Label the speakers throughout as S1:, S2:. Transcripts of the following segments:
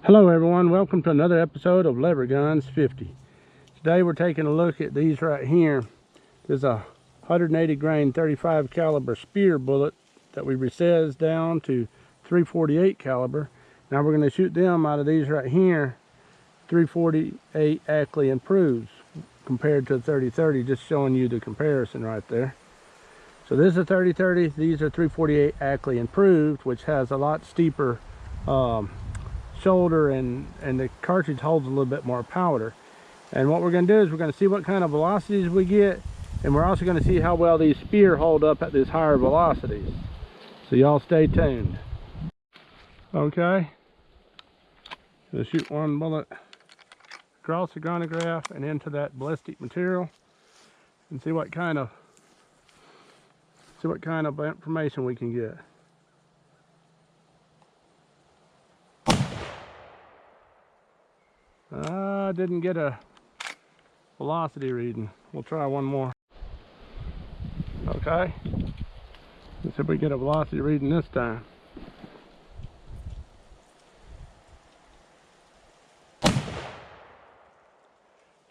S1: Hello everyone, welcome to another episode of Lever Guns 50. Today we're taking a look at these right here. There's a 180 grain 35 caliber Speer bullet that we resized down to 348 caliber. Now we're going to shoot them out of these right here, 348 Ackley improves compared to 30-30, just showing you the comparison right there. So this is a 30-30, these are 348 Ackley improved, which has a lot steeper shoulder and the cartridge holds a little bit more powder. And what we're going to do is we're going to see what kind of velocities we get, and we're also going to see how well these Speer hold up at these higher velocities. So y'all stay tuned. Okay, gonna shoot one bullet across the chronograph and into that ballistic material and see what kind of information we can get. I didn't get a velocity reading. We'll try one more. Okay, let's see if we get a velocity reading this time.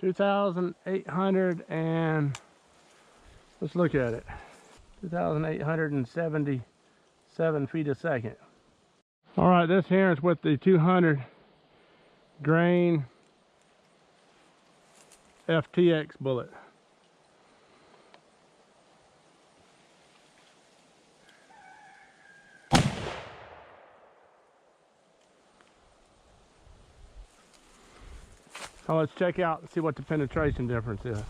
S1: $2,800 and let's look at it. 2,877 feet a second. All right, this here is with the 200 grain FTX bullet. So let's check out and see what the penetration difference is.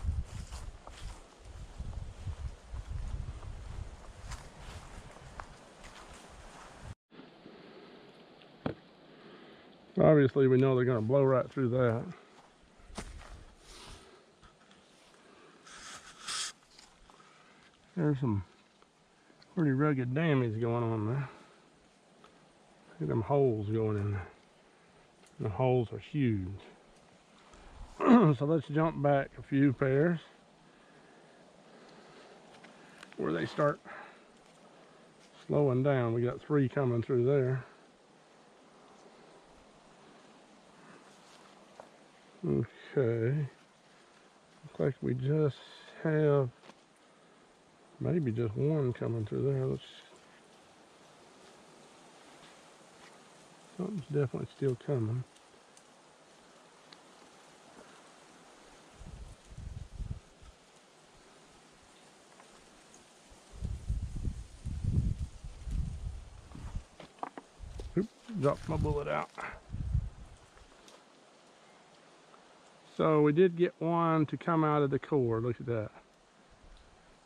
S1: Obviously we know they're going to blow right through that. There's some pretty rugged damage going on there. Look at them holes going in there. The holes are huge. So let's jump back a few pairs where they start slowing down. We got 3 coming through there. Okay, looks like we just have maybe just 1 coming through there. Something's definitely still coming. Oop, dropped my bullet out. So we did get 1 to come out of the core, look at that.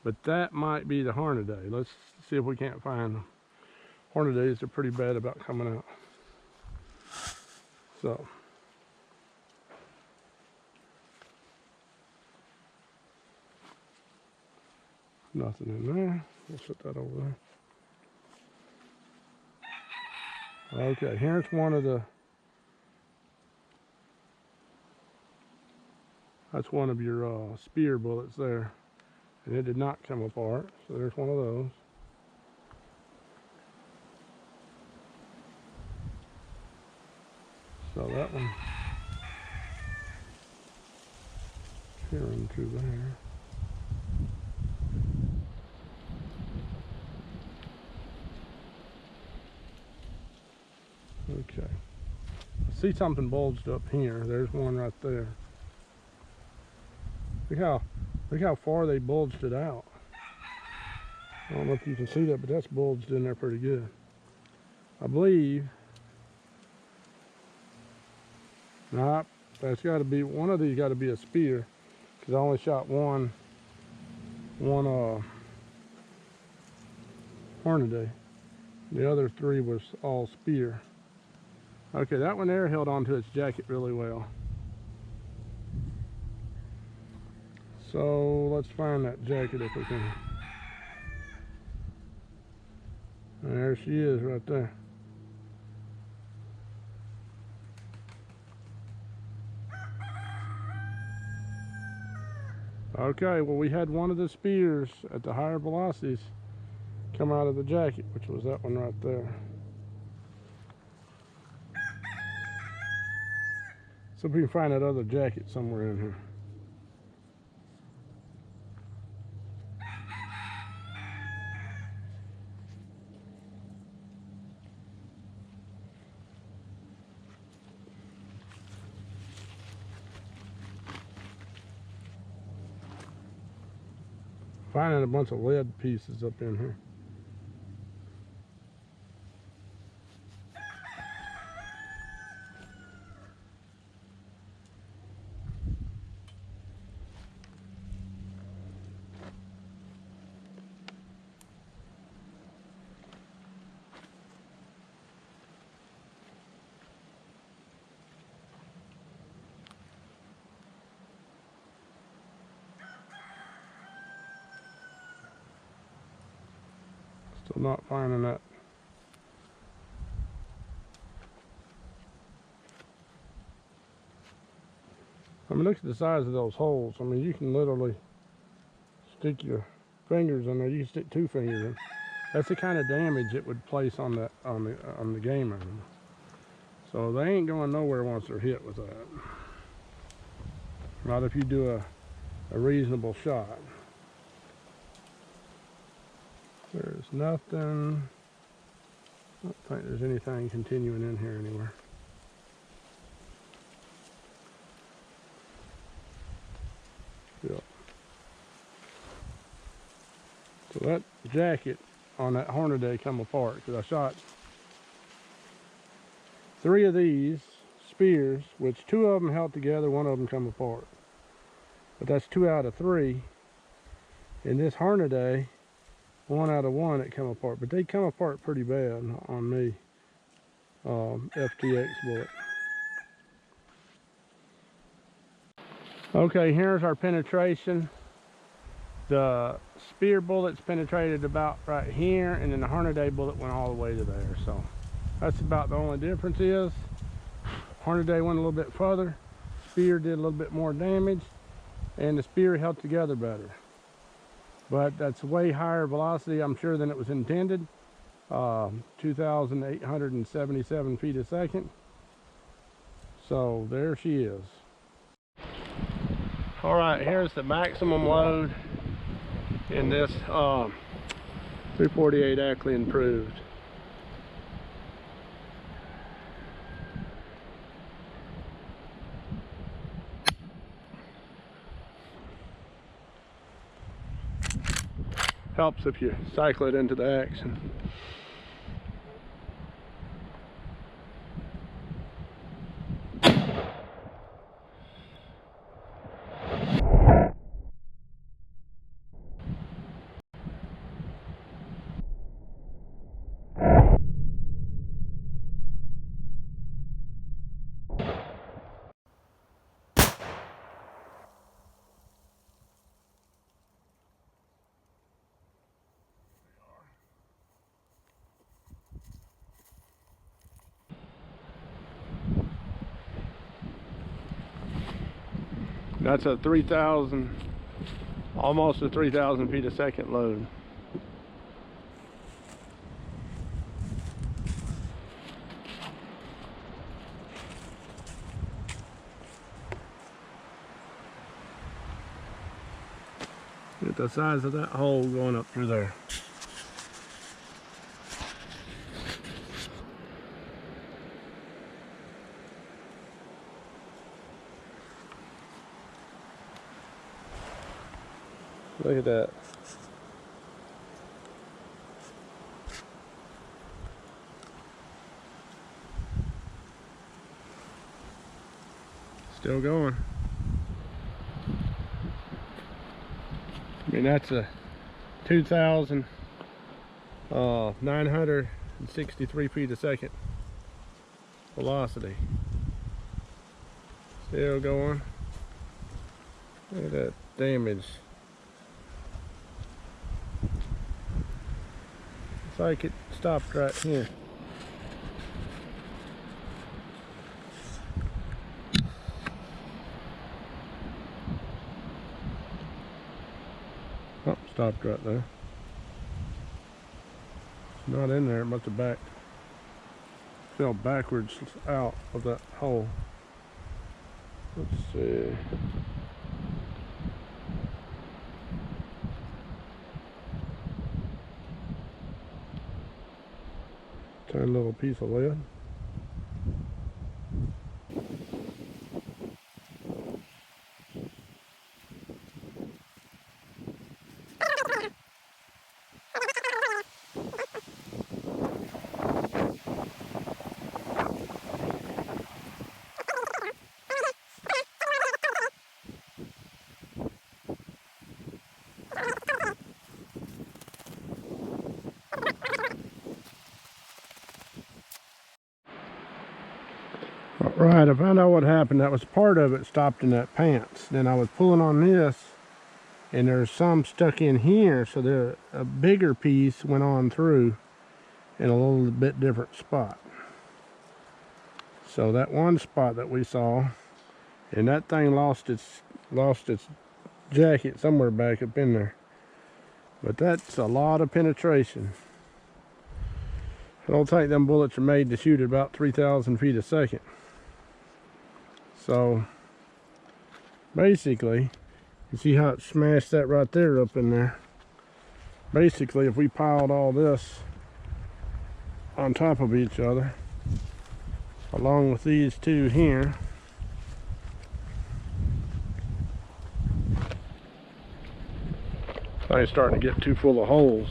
S1: But that might be the Hornady. Let's see if we can't find them. Hornadys are pretty bad about coming out. So. Nothing in there. We'll set that over there. Okay, here's one of the, that's one of your Speer bullets there. And it did not come apart, so there's one of those. So that one tearing through there. Okay, I see something bulged up here. There's one right there. Look how far they bulged it out. I don't know if you can see that, but that's bulged in there pretty good. I believe. Nah, that's got to be, one of these got to be a Speer, because I only shot one Hornady. The other 3 was all Speer. Okay, that one there held onto its jacket really well. So let's find that jacket if we can. And there she is right there. Okay, well we had one of the Speers at the higher velocities come out of the jacket, which was that one right there. See if we can find that other jacket somewhere in here. Finding a bunch of lead pieces up in here. Still not finding that. I mean, look at the size of those holes. I mean, you can literally stick your fingers in there. You can stick 2 fingers in. That's the kind of damage it would place on the game animal. So they ain't going nowhere once they're hit with that. Not if you do a reasonable shot. There's nothing. I don't think there's anything continuing in here anywhere. Yep. So that jacket on that Hornady come apart because I shot 3 of these Speers, which 2 of them held together, 1 of them come apart. But that's 2 out of 3. In this Hornady, 1 out of 1 that come apart, but they come apart pretty bad on me. FTX bullet. Okay, here's our penetration. The Speer bullets penetrated about right here, and then the Hornady bullet went all the way to there. So that's about the only difference is Hornady went a little bit further, Speer did a little bit more damage, and the Speer held together better. But that's way higher velocity, I'm sure, than it was intended. 2,877 feet a second. So there she is. All right, here's the maximum load in this 348 Ackley improved. Helps if you cycle it into the action. That's a 3,000, almost a 3,000 feet a second load. Look at the size of that hole going up through there. Look at that. Still going. I mean, that's a 2,963 feet a second velocity. Still going. Look at that damage. It's like it stopped right here. Oh, stopped right there. It's not in there, it must have fell backwards out of that hole. Let's see. Tiny little piece of lead. Right, I found out what happened. That was part of it stopped in that pants. Then I was pulling on this, and there's some stuck in here, so a bigger piece went on through in a little bit different spot. So that one spot that we saw, and that thing lost its jacket somewhere back up in there. But that's a lot of penetration. I don't think them bullets are made to shoot at about 3,000 feet a second. So basically, you see how it smashed that right there up in there. Basically, if we piled all this on top of each other, along with these two here, thing's starting to get too full of holes.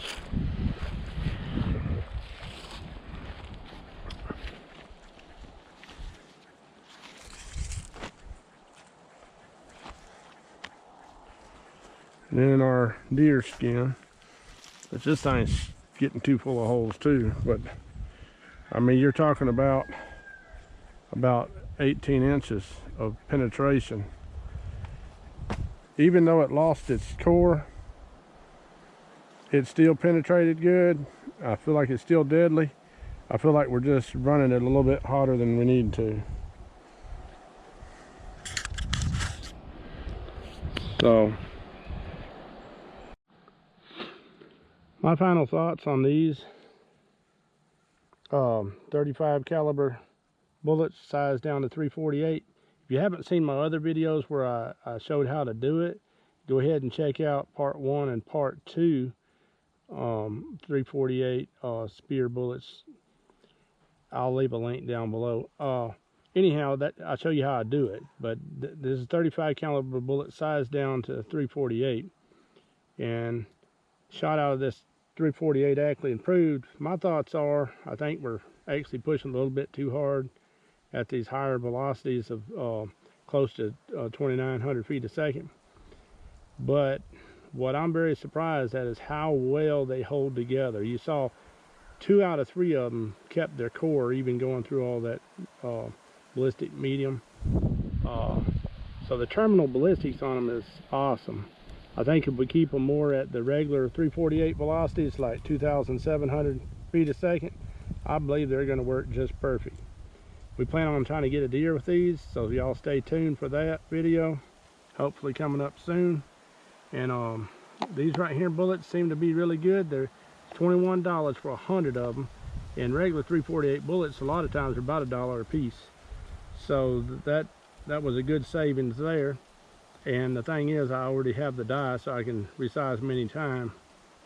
S1: And then our deer skin, but this thing's getting too full of holes too. But I mean, you're talking about 18 inches of penetration. Even though it lost its core, it still penetrated good. I feel like it's still deadly. I feel like we're just running it a little bit hotter than we need to. So my final thoughts on these 35 caliber bullets sized down to 348. If you haven't seen my other videos where I showed how to do it, go ahead and check out part 1 and part 2. 348 Speer bullets. I'll leave a link down below. Anyhow, that I'll show you how I do it. But this is 35 caliber bullet sized down to 348, and shot out of this 348 Ackley improved. My thoughts are, I think we're actually pushing a little bit too hard at these higher velocities of close to 2,900 feet a second. But what I'm very surprised at is how well they hold together. You saw 2 out of 3 of them kept their core, even going through all that ballistic medium. So the terminal ballistics on them is awesome. I think if we keep them more at the regular 348 velocities, like 2,700 feet a second, I believe they're going to work just perfect. We plan on trying to get a deer with these, so y'all stay tuned for that video, hopefully coming up soon. And these right here bullets seem to be really good. They're $21 for 100 of them, and regular 348 bullets a lot of times are about $1 a piece. So that was a good savings there. And the thing is, I already have the die, so I can resize them anytime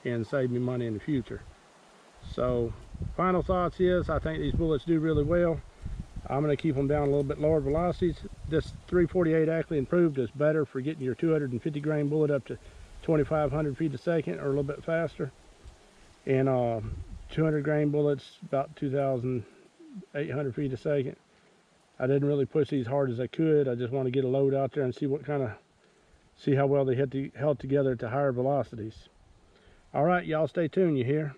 S1: and save me money in the future. So final thoughts is, I think these bullets do really well. I'm going to keep them down a little bit lower velocities. This 348 Ackley improved is better for getting your 250 grain bullet up to 2,500 feet a second or a little bit faster. And 200 grain bullets about 2,800 feet a second. I didn't really push these hard as I could. I just want to get a load out there and see how well they held together at the higher velocities. All right, y'all stay tuned, you hear?